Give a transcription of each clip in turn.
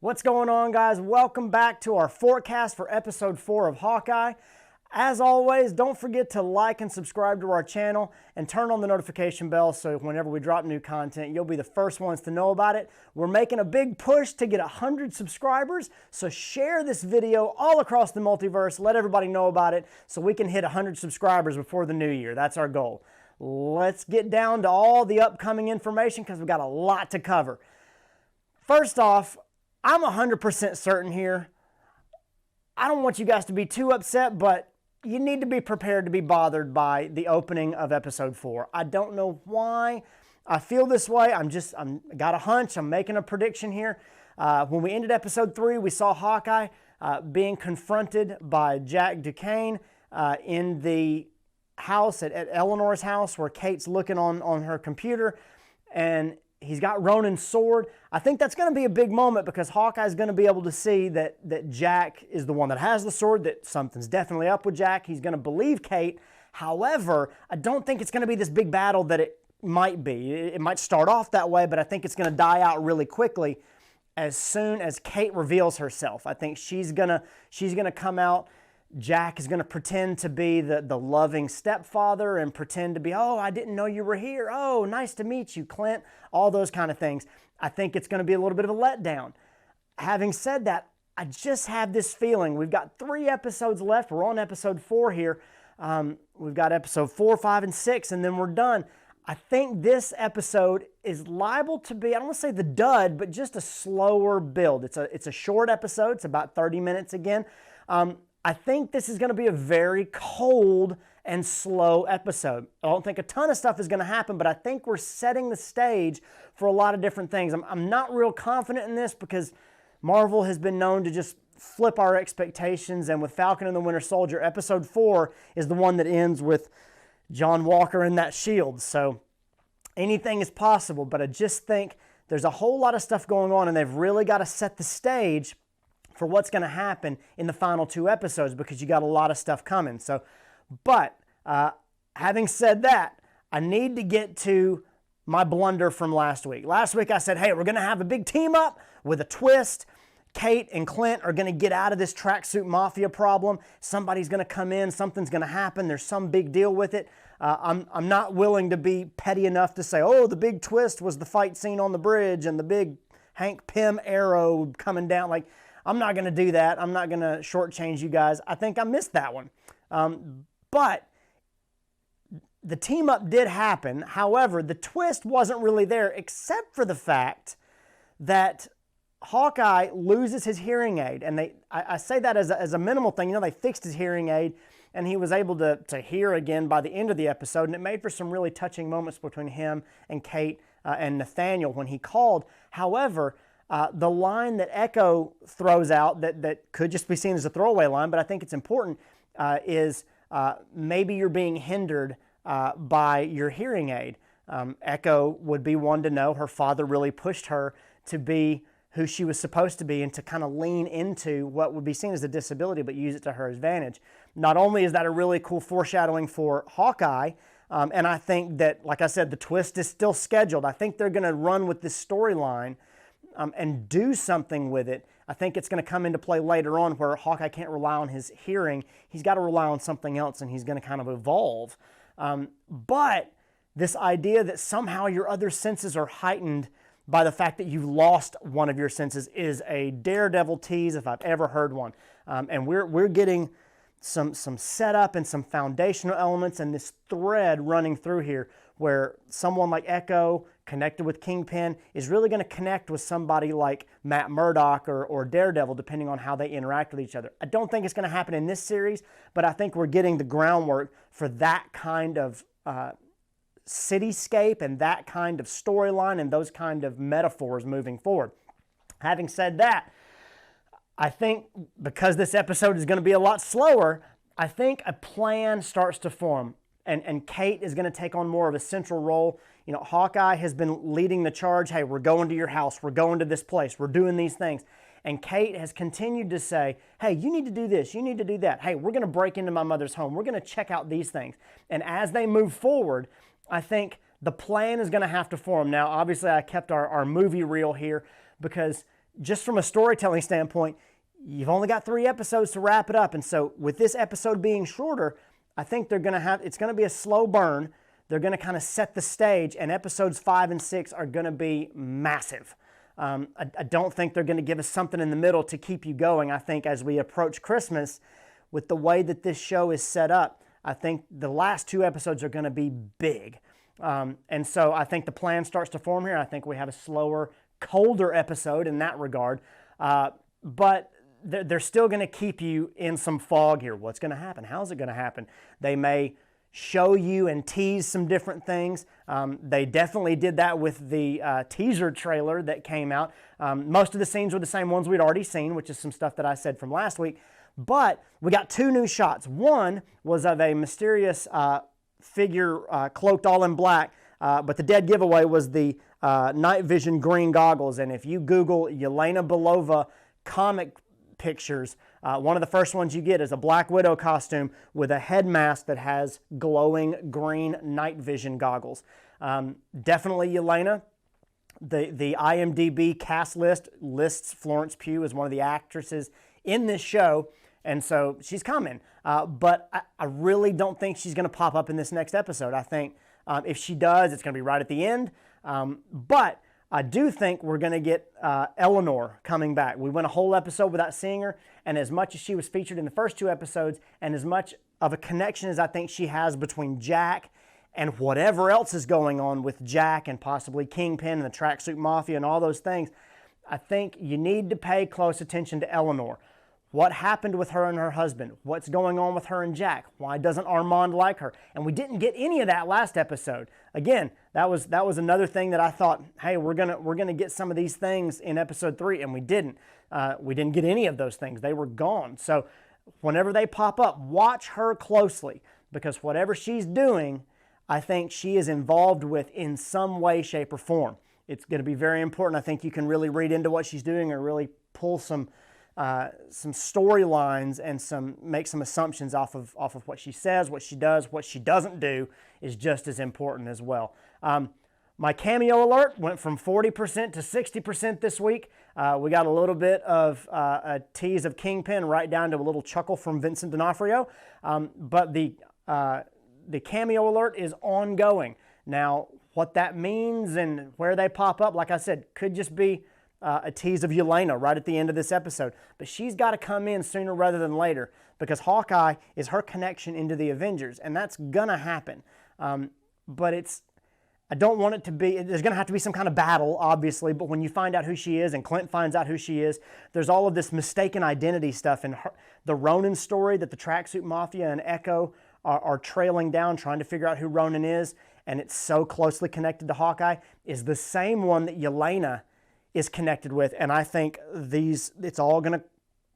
What's going on, guys? Welcome back to our forecast for episode 4 of Hawkeye. As always, don't forget to like and subscribe to our channel and turn on the notification bell so whenever we drop new content, you'll be the first ones to know about it. We're making a big push to get 100 subscribers, so share this video all across the multiverse. Let everybody know about it so we can hit 100 subscribers before the new year. That's our goal. Let's get down to all the upcoming information because we've got a lot to cover. First off, I'm 100% certain here. I don't want you guys to be too upset, but you need to be prepared to be bothered by the opening of episode 4. I don't know why I feel this way. I'm got a hunch. I'm making a prediction here. When we ended episode 3, we saw Hawkeye being confronted by Jack Duquesne in the house at Eleanor's house where Kate's looking on her computer, and he's got Ronan's sword. I think that's going to be a big moment because Hawkeye's going to be able to see that Jack is the one that has the sword, that something's definitely up with Jack. He's going to believe Kate. However, I don't think it's going to be this big battle that it might be. It might start off that way, but I think it's going to die out really quickly as soon as Kate reveals herself. I think she's going to come out. Jack is going to pretend to be the loving stepfather and pretend to be, oh, I didn't know you were here. Oh, nice to meet you, Clint. All those kind of things. I think it's going to be a little bit of a letdown. Having said that, I just have this feeling. We've got 3 episodes left. We're on episode 4 here. We've got episode 4, 5, and 6, and then we're done. I think this episode is liable to be, I don't want to say the dud, but just a slower build. It's a short episode. It's about 30 minutes again. I think this is going to be a very cold and slow episode. I don't think a ton of stuff is going to happen, but I think we're setting the stage for a lot of different things. I'm not real confident in this because Marvel has been known to just flip our expectations, and with Falcon and the Winter Soldier, episode 4 is the one that ends with John Walker and that shield. So anything is possible, but I just think there's a whole lot of stuff going on, and they've really got to set the stage for what's going to happen in the final 2 episodes because you got a lot of stuff coming. So, but having said that, I need to get to my blunder from last week. Last week I said, hey, we're going to have a big team up with a twist. Kate and Clint are going to get out of this tracksuit mafia problem. Somebody's going to come in. Something's going to happen. There's some big deal with it. I'm not willing to be petty enough to say, oh, the big twist was the fight scene on the bridge and the big Hank Pym arrow coming down. Like, I'm not going to do that. I'm not going to shortchange you guys. I think I missed that one. But the team up did happen. However, the twist wasn't really there except for the fact that Hawkeye loses his hearing aid. And I say that as a minimal thing. You know, they fixed his hearing aid and he was able to hear again by the end of the episode. And it made for some really touching moments between him and Kate and Nathaniel when he called. However, the line that Echo throws out that could just be seen as a throwaway line, but I think it's important, is maybe you're being hindered by your hearing aid. Echo would be one to know her father really pushed her to be who she was supposed to be and to kind of lean into what would be seen as a disability but use it to her advantage. Not only is that a really cool foreshadowing for Hawkeye, and I think that, like I said, the twist is still scheduled. I think they're going to run with this storyline and do something with it. I think it's going to come into play later on where Hawkeye can't rely on his hearing. He's got to rely on something else, and he's going to kind of evolve. But this idea that somehow your other senses are heightened by the fact that you've lost one of your senses is a daredevil tease if I've ever heard one. And we're getting some setup and some foundational elements and this thread running through here where someone like Echo connected with Kingpin is really going to connect with somebody like Matt Murdock or Daredevil, depending on how they interact with each other. I don't think it's going to happen in this series, but I think we're getting the groundwork for that kind of cityscape and that kind of storyline and those kind of metaphors moving forward. Having said that, I think because this episode is going to be a lot slower, I think a plan starts to form. And Kate is going to take on more of a central role. You know, Hawkeye has been leading the charge. Hey, we're going to your house. We're going to this place. We're doing these things. And Kate has continued to say, hey, you need to do this. You need to do that. Hey, we're going to break into my mother's home. We're going to check out these things. And as they move forward, I think the plan is going to have to form. Now, obviously, I kept our movie reel here because just from a storytelling standpoint, you've only got 3 episodes to wrap it up. And so with this episode being shorter, I think it's going to be a slow burn. They're going to kind of set the stage, and episodes 5 and 6 are going to be massive. I don't think they're going to give us something in the middle to keep you going. I think as we approach Christmas, with the way that this show is set up, I think the last 2 episodes are going to be big. And so I think the plan starts to form here. I think we have a slower, colder episode in that regard. But they're still going to keep you in some fog here. What's going to happen? How's it going to happen? They may show you and tease some different things. They definitely did that with the teaser trailer that came out. Most of the scenes were the same ones we'd already seen, which is some stuff that I said from last week. But we got 2 new shots. One was of a mysterious figure cloaked all in black, but the dead giveaway was the night vision green goggles. And if you Google Yelena Belova comic pictures, one of the first ones you get is a Black Widow costume with a head mask that has glowing green night vision goggles. Definitely Yelena. The IMDb cast list lists Florence Pugh as one of the actresses in this show, and so she's coming. But I really don't think she's going to pop up in this next episode. I think if she does, it's going to be right at the end. But I do think we're going to get Eleanor coming back. We went a whole episode without seeing her, and as much as she was featured in the first 2 episodes, and as much of a connection as I think she has between Jack and whatever else is going on with Jack and possibly Kingpin and the Tracksuit Mafia and all those things, I think you need to pay close attention to Eleanor. What happened with her and her husband? What's going on with her and Jack? Why doesn't Armand like her? And we didn't get any of that last episode. Again, that was another thing that I thought, hey, we're gonna get some of these things in episode 3, and we didn't. We didn't get any of those things. They were gone. So whenever they pop up, watch her closely, because whatever she's doing, I think she is involved with in some way, shape, or form. It's going to be very important. I think you can really read into what she's doing or really pull some storylines and make some assumptions off of what she says, what she does, what she doesn't do is just as important as well. My cameo alert went from 40% to 60% this week. We got a little bit of a tease of Kingpin, right down to a little chuckle from Vincent D'Onofrio. But the cameo alert is ongoing. Now, what that means and where they pop up, like I said, could just be a tease of Yelena right at the end of this episode. But she's got to come in sooner rather than later, because Hawkeye is her connection into the Avengers, and that's going to happen. But I don't want it to be, there's going to have to be some kind of battle, obviously, but when you find out who she is and Clint finds out who she is, there's all of this mistaken identity stuff. And the Ronin story that the Tracksuit Mafia and Echo are trailing down, trying to figure out who Ronin is, and it's so closely connected to Hawkeye, is the same one that Yelena is connected with. And I think it's all going to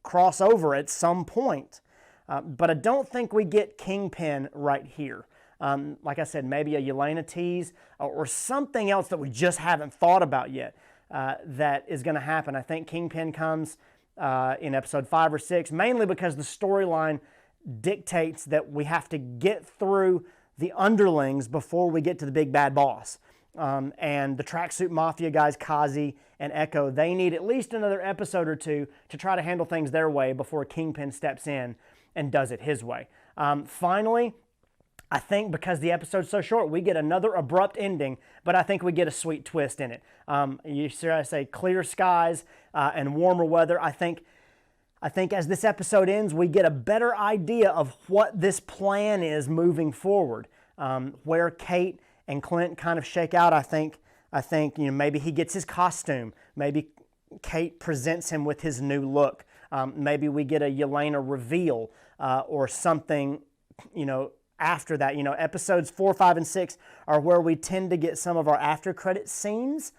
cross over at some point. But I don't think we get Kingpin right here. Like I said, maybe a Yelena tease or something else that we just haven't thought about yet that is going to happen. I think Kingpin comes in episode 5 or 6, mainly because the storyline dictates that we have to get through the underlings before we get to the big bad boss. And the Tracksuit Mafia guys, Kazi and Echo, they need at least another episode or 2 to try to handle things their way before Kingpin steps in and does it his way. Finally, I think because the episode's so short, we get another abrupt ending, but I think we get a sweet twist in it. You see I say clear skies and warmer weather. I think as this episode ends, we get a better idea of what this plan is moving forward. Where Kate and Clint kind of shake out, I think maybe he gets his costume. Maybe Kate presents him with his new look. Maybe we get a Yelena reveal or something, after that. Episodes 4, 5, and 6 are where we tend to get some of our after credit scenes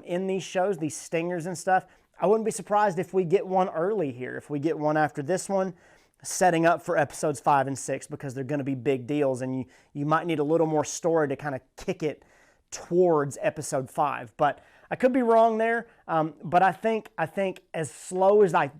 in these shows, these stingers and stuff. I wouldn't be surprised if we get one early here, if we get one after this one, setting up for episodes 5 and 6, because they're going to be big deals, and you might need a little more story to kind of kick it towards episode 5. But I could be wrong there. But I think as slow as I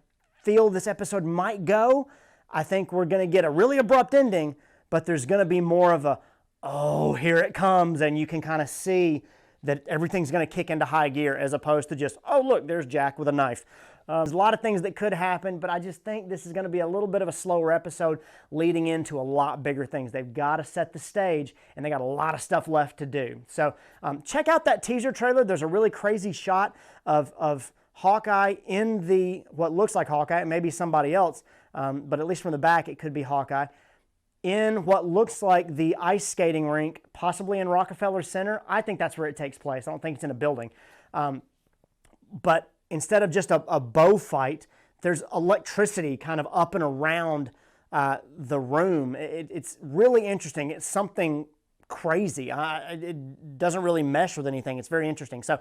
feel this episode might go, I think we're going to get a really abrupt ending, but there's going to be more of a, oh, here it comes, and you can kind of see that everything's going to kick into high gear, as opposed to just, oh, look, there's Jack with a knife. There's a lot of things that could happen, but I just think this is going to be a little bit of a slower episode leading into a lot bigger things. They've got to set the stage, and they got a lot of stuff left to do. So check out that teaser trailer. There's a really crazy shot of Hawkeye in the, what looks like Hawkeye. It may be somebody else, but at least from the back, it could be Hawkeye, in what looks like the ice skating rink, possibly in Rockefeller Center. I think that's where it takes place. I don't think it's in a building. But instead of just a bow fight, there's electricity kind of up and around the room. It's really interesting. It's something crazy. It doesn't really mesh with anything. It's very interesting. So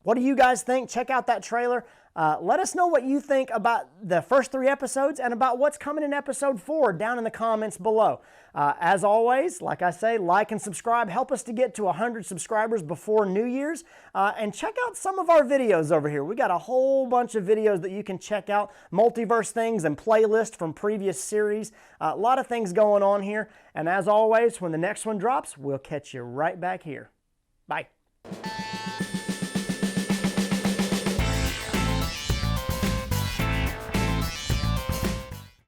what do you guys think? Check out that trailer. Let us know what you think about the first 3 episodes and about what's coming in episode 4 down in the comments below. As always, like I say, like and subscribe. Help us to get to 100 subscribers before New Year's. And check out some of our videos over here. We got a whole bunch of videos that you can check out. Multiverse things and playlists from previous series. A lot of things going on here. And as always, when the next one drops, we'll catch you right back here. Bye.